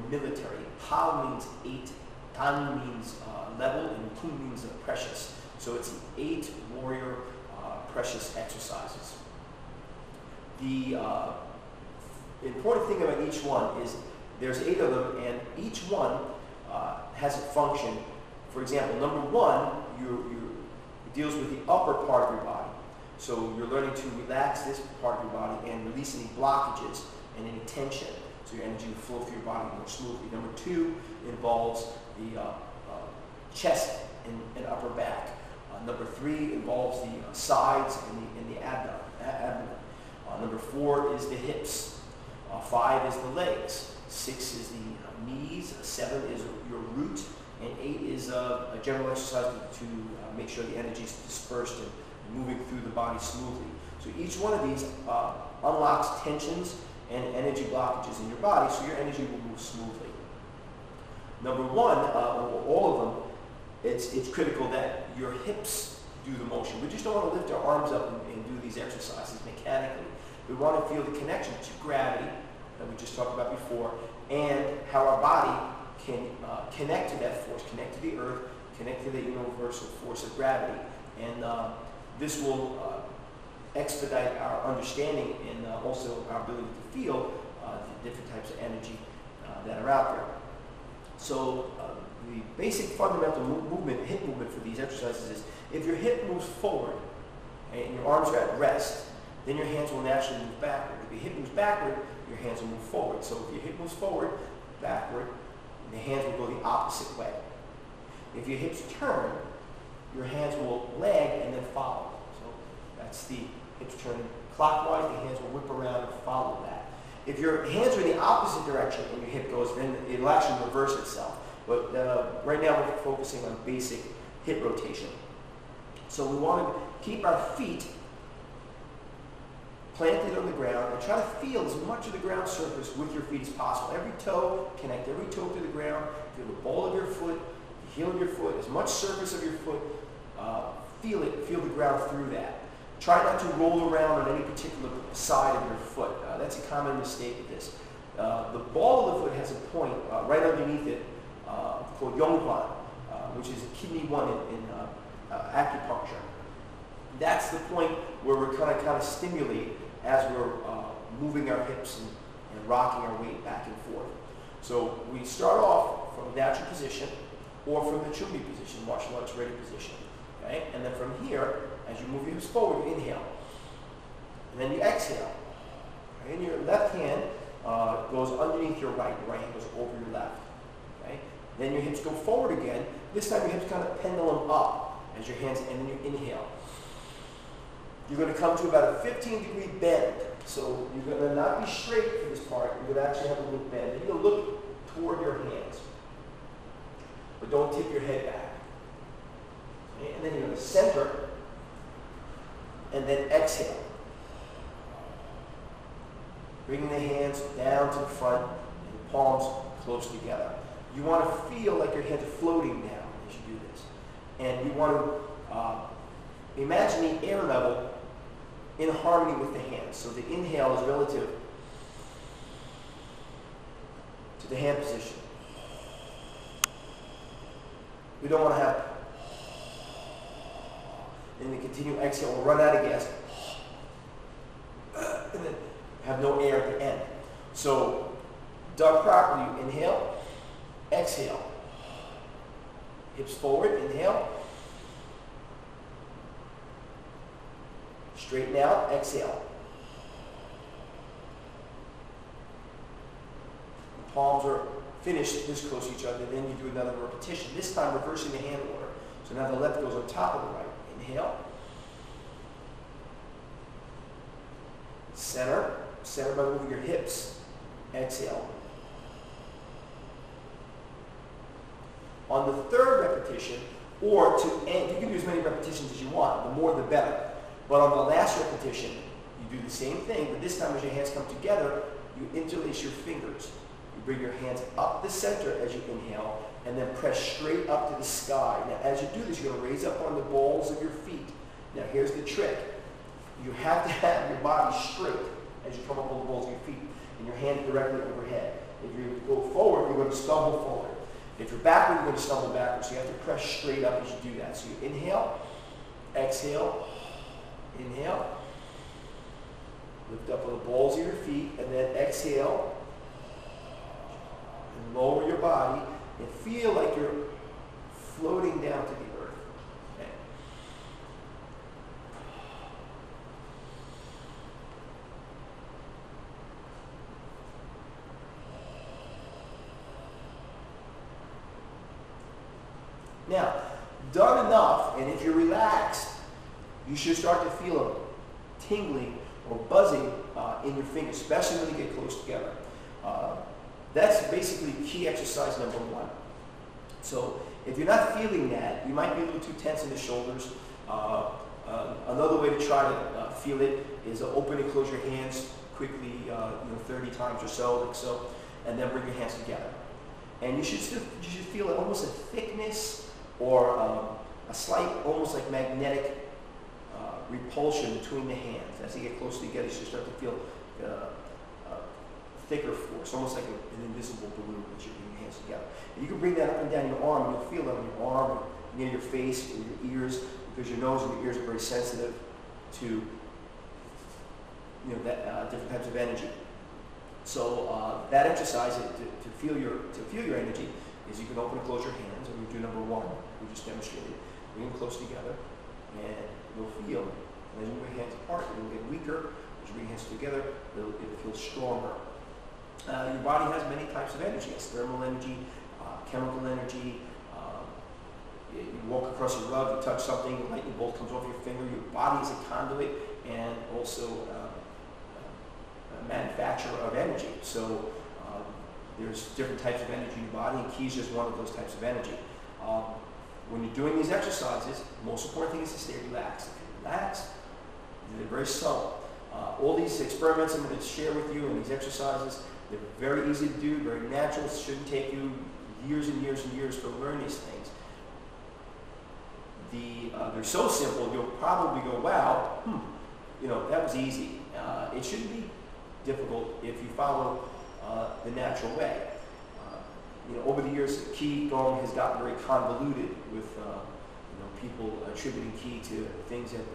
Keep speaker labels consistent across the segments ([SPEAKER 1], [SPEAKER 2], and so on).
[SPEAKER 1] military. Pao means 8, Dan means level, and Kun means precious. So it's 8 warrior precious exercises. The important thing about each one is there's 8 of them, and each one has a function. For example, number 1, it deals with the upper part of your body. So you're learning to relax this part of your body and release any blockages and any tension, so your energy will flow through your body more smoothly. Number 2 involves the chest and upper back. Number 3 involves the sides and the abdomen. Number 4 is the hips. 5 is the legs. 6 is the knees. 7 is your root. And 8 is a general exercise to make sure the energy is dispersed and moving through the body smoothly. So each one of these unlocks tensions and energy blockages in your body, so your energy will move smoothly. Number 1, all of them, it's critical that your hips do the motion. We just don't want to lift our arms up and do these exercises mechanically. We want to feel the connection to gravity that we just talked about before, and how our body can connect to that force, connect to the earth, connect to the universal force of gravity. And this will expedite our understanding and also our ability to feel the different types of energy that are out there. So the basic fundamental movement, hip movement for these exercises is, if your hip moves forward and your arms are at rest, then your hands will naturally move backward. If your hip moves backward, your hands will move forward. So if your hip moves forward, backward, the hands will go the opposite way. If your hips turn, your hands will lag and then follow. So that's the hips turn clockwise, the hands will whip around and follow that. If your hands are in the opposite direction and your hip goes, then it'll actually reverse itself. But right now we're focusing on basic hip rotation. So we want to keep our feet planted on the ground and try to feel as much of the ground surface with your feet as possible. Every toe, connect every toe to the ground. Feel the ball of your foot, the heel of your foot, as much surface of your foot. Feel the ground through that. Try not to roll around on any particular side of your foot. That's a common mistake with this. The ball of the foot has a point right underneath it called Gong Kwan, which is kidney 1 in acupuncture. That's the point where we're kind of stimulate as we're moving our hips and rocking our weight back and forth. So we start off from a natural position or from the chumbi position, martial arts ready position. Okay? And then from here, as you move your hips forward, you inhale. And then you exhale. Okay? And your left hand goes underneath your right. Your right hand goes over your left. Okay? Then your hips go forward again. This time your hips kind of pendulum up as your hands, and then you inhale. You're going to come to about a 15-degree bend. So you're going to not be straight for this part. You're going to actually have a little bend. And you're going to look toward your hands. But don't tip your head back. Okay? And then you're going to center. And then exhale. Bringing the hands down to the front and the palms close together. You want to feel like your hands are floating down as you do this. And you want to imagine the air level in harmony with the hands. So the inhale is relative to the hand position. We don't want to have, and then continue exhale, we'll run out of gas, and then have no air at the end. So done properly, you inhale, exhale, hips forward, inhale, straighten out, exhale. The palms are finished this close to each other, then you do another repetition, this time reversing the hand order. So now the left goes on top of the right. Inhale. Center by moving your hips. Exhale. On the third repetition, or to end, you can do as many repetitions as you want, the more the better. But on the last repetition, you do the same thing, but this time as your hands come together, you interlace your fingers. You bring your hands up the center as you inhale, and then press straight up to the sky. Now, as you do this, you're going to raise up on the balls of your feet. Now, here's the trick. You have to have your body straight as you come up on the balls of your feet, and your hands directly overhead. If you go forward, you're going to stumble forward. If you're backward, you're going to stumble backwards. So you have to press straight up as you do that. So you inhale, exhale, inhale, lift up with the balls of your feet, and then exhale, and lower your body, and feel like you're floating down to the earth. Okay. Now, done enough, and if you're relaxed, you should start to feel a tingling or buzzing in your fingers, especially when you get close together. That's basically key exercise number one. So if you're not feeling that, you might be a little too tense in the shoulders. Another way to try to feel it is open and close your hands quickly, 30 times or so, like so, and then bring your hands together. And you should feel almost a thickness or a slight, almost like magnetic repulsion between the hands. As they get close together, you should start to feel thicker force, almost like an invisible balloon that you're bringing your hands together. And you can bring that up and down your arm, and you'll feel that on your arm, near your face, or your ears, because your nose and your ears are very sensitive to different types of energy. So that exercise to feel your energy is you can open and close your hands, and we do number one. We just demonstrated. Bring them close together, and you'll feel. And as you move your hands apart, it'll get weaker. As you bring your hands together, it'll feel stronger. Your body has many types of energy. It's thermal energy, chemical energy. You walk across a rug, you touch something, a lightning bolt comes off your finger. Your body is a conduit and also a manufacturer of energy. So there's different types of energy in your body, and ki is just one of those types of energy. When you're doing these exercises, the most important thing is to stay relaxed. If you're relaxed, they're very subtle. All these experiments I'm going to share with you and these exercises, they're very easy to do, very natural. It shouldn't take you years and years and years to learn these things. They're so simple, you'll probably go, wow, that was easy. It shouldn't be difficult if you follow the natural way. Over the years, ki Gong has gotten very convoluted with people attributing ki to things that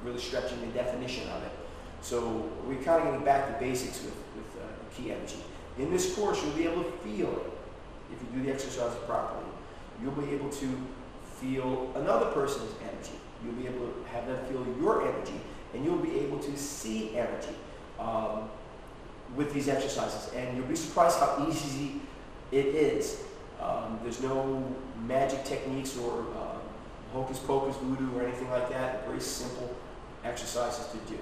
[SPEAKER 1] really stretching the definition of it. So we're kind of getting back to basics with ki energy. In this course, you'll be able to feel it if you do the exercises properly. You'll be able to feel another person's energy. You'll be able to have them feel your energy, and you'll be able to see energy with these exercises. And you'll be surprised how easy it is. There's no magic techniques or hocus pocus voodoo or anything like that. Very simple exercises to do.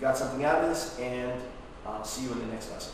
[SPEAKER 1] got something out of this, and I'll see you in the next lesson.